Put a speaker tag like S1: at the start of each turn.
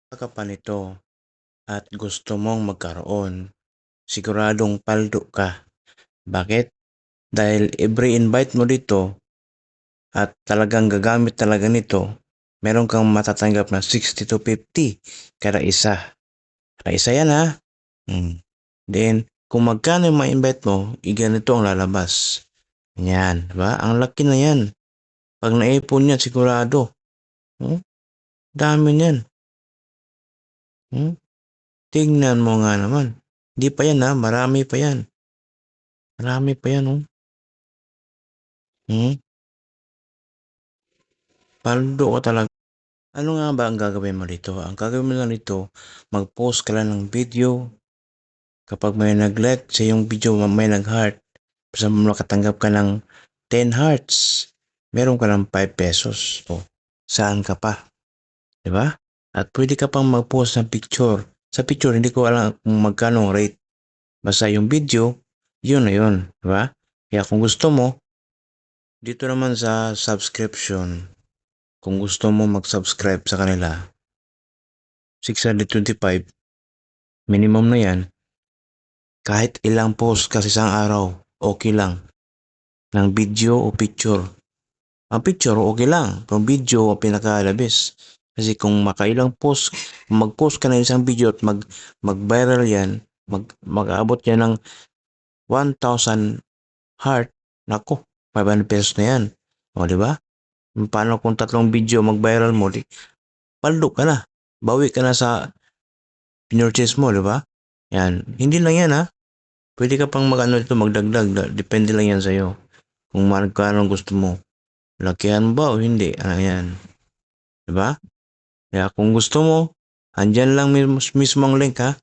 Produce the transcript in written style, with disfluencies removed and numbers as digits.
S1: Ka pa nito at gusto mong magkaroon, siguradong paldo ka. Bakit? Dahil every invite mo dito at talagang gagamit talaga nito, meron kang matatanggap na 60 to 50 kada isa. Kada isa yan ha. Then, kung magkano yung ma-invite mo, ganito ang lalabas. Yan, diba? Ang laki na yan. Pag naipon yan, sigurado. Dami niyan. Tingnan mo nga naman. Di pa yan ha, marami pa yan. Marami pa yan Paldo ka talaga. Ano nga ba ang gagawin mo dito? Ang gagawin mo lang dito, mag-post ka lang ng video. Kapag may nag-like sa yung video, may nag-heart, basta mo nakatanggap ka ng 10 hearts, meron ka ng 5 pesos. Saan ka pa? Diba? At pwede ka pang mag-post ng picture. Sa picture, hindi ko alam kung magkano rate. Basta yung video, yun na yun. Diba? Kaya kung gusto mo, dito naman sa subscription, kung gusto mo mag-subscribe sa kanila, 625, minimum na yan. Kahit ilang post kasi isang araw, okay lang. Ng video o picture. Ang picture, okay lang. Pero video, pinakalabis. Kasi kung makailang post, kung mag-post ka na isang video at mag-viral yan, mag-abot yan ng 1,000 heart, nako, 500 pesos na yan. O, diba? Paano kung 3 video mag-viral mo, paldo ka na. Bawi ka na sa pinurchase mo, diba? Yan. Hindi lang yan ha. Pwede ka pang magdagdag. Depende lang yan sa'yo. Kung magkano gusto mo. Lakihan ba o hindi? Ayan. Diba? Kaya kung gusto mo, andyan lang mismo ang link ha.